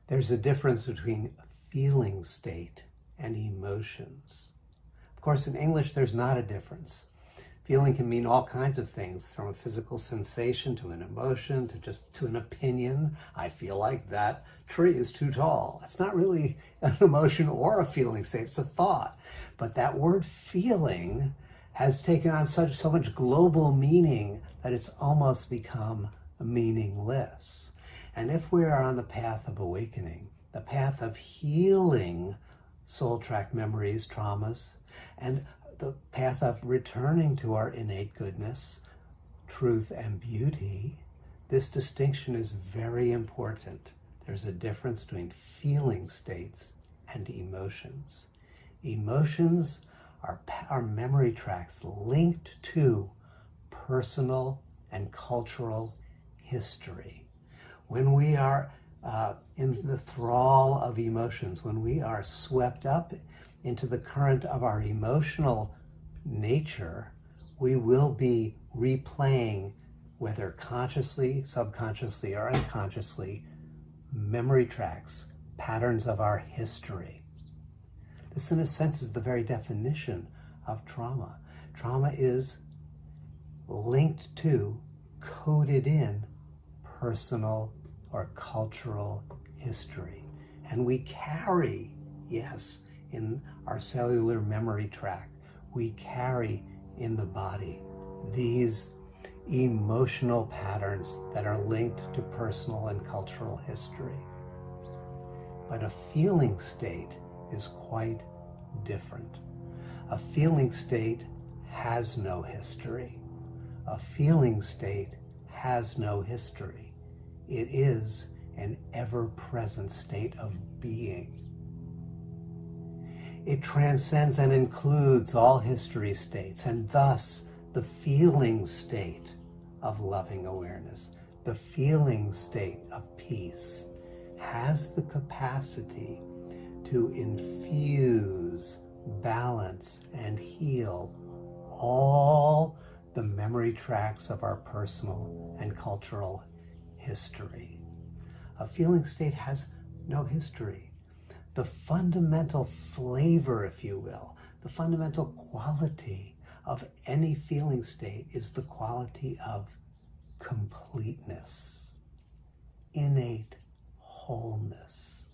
There's a difference between feeling state and emotions. Of course, in English, there's not a difference. Feeling can mean all kinds of things, from a physical sensation to an emotion to an opinion. I feel like that tree is too tall. It's not really an emotion or a feeling state, it's a thought. But that word feeling has taken on so much global meaning that it's almost become meaningless. And if we are on the path of awakening, the path of healing soul track memories, traumas, and the path of returning to our innate goodness, truth, and beauty, this distinction is very important. There's a difference between feeling states and emotions. Emotions are memory tracks linked to personal and cultural history. When we are in the thrall of emotions, when we are swept up into the current of our emotional nature, we will be replaying, whether consciously, subconsciously, or unconsciously, memory tracks, patterns of our history. This, in a sense, is the very definition of trauma. Trauma is linked to, coded in, personal or cultural history. And we carry, yes, in our cellular memory tract, we carry in the body these emotional patterns that are linked to personal and cultural history. But a feeling state is quite different. A feeling state has no history. A feeling state has no history. It is an ever-present state of being. It transcends and includes all history states, and thus the feeling state of loving awareness, the feeling state of peace, has the capacity to infuse, balance, and heal all the memory tracks of our personal and cultural history. A feeling state has no history. The fundamental flavor, if you will, the fundamental quality of any feeling state is the quality of completeness, innate wholeness.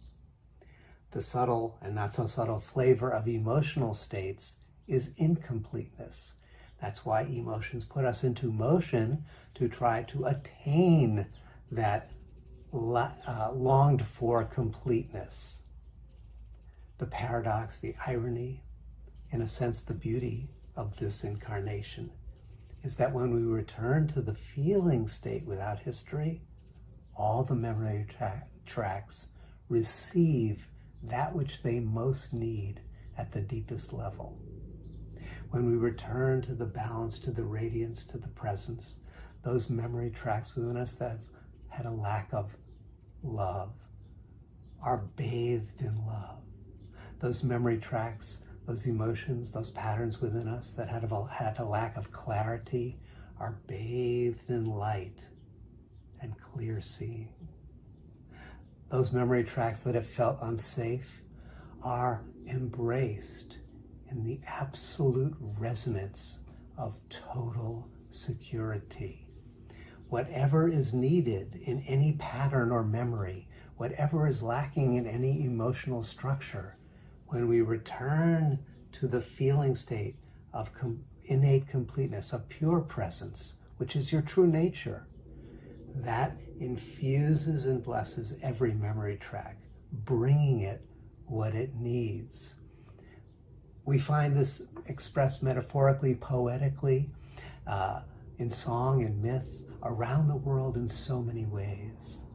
The subtle and not so subtle flavor of emotional states is incompleteness. That's why emotions put us into motion to try to attain that longed for completeness. The paradox, the irony, in a sense, the beauty of this incarnation is that when we return to the feeling state without history, all the memory tracks receive that which they most need at the deepest level. When we return to the balance, to the radiance, to the presence, those memory tracks within us that have had a lack of love are bathed in love. Those memory tracks, those emotions, those patterns within us that had a lack of clarity are bathed in light and clear seeing. Those memory tracks that have felt unsafe are embraced in the absolute resonance of total security. Whatever is needed in any pattern or memory, whatever is lacking in any emotional structure, when we return to the feeling state of innate completeness, of pure presence, which is your true nature, that infuses and blesses every memory track, bringing it what it needs. We find this expressed metaphorically, poetically, in song and myth, around the world in so many ways.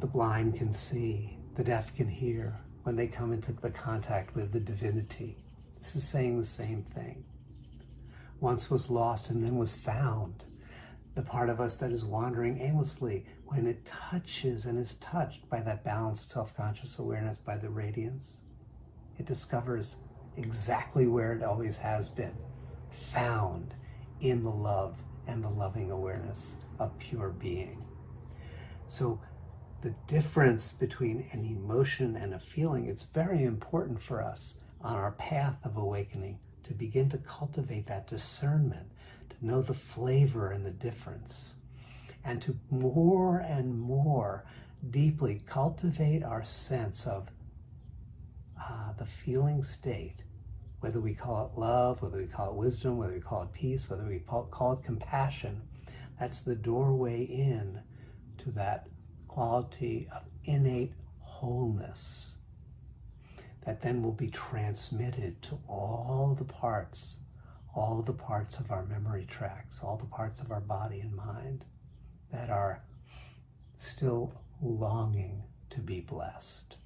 The blind can see, the deaf can hear, when they come into the contact with the divinity. This is saying the same thing. Once was lost and then was found. The part of us that is wandering aimlessly, when it touches and is touched by that balanced self-conscious awareness, by the radiance, it discovers exactly where it always has been, found in the love and the loving awareness of pure being. So the difference between an emotion and a feeling, it's very important for us on our path of awakening to begin to cultivate that discernment, to know the flavor and the difference, and to more and more deeply cultivate our sense of the feeling state, whether we call it love, whether we call it wisdom, whether we call it peace, whether we call it compassion. That's the doorway in to that quality of innate wholeness that then will be transmitted to all the parts of our memory tracks, all the parts of our body and mind that are still longing to be blessed.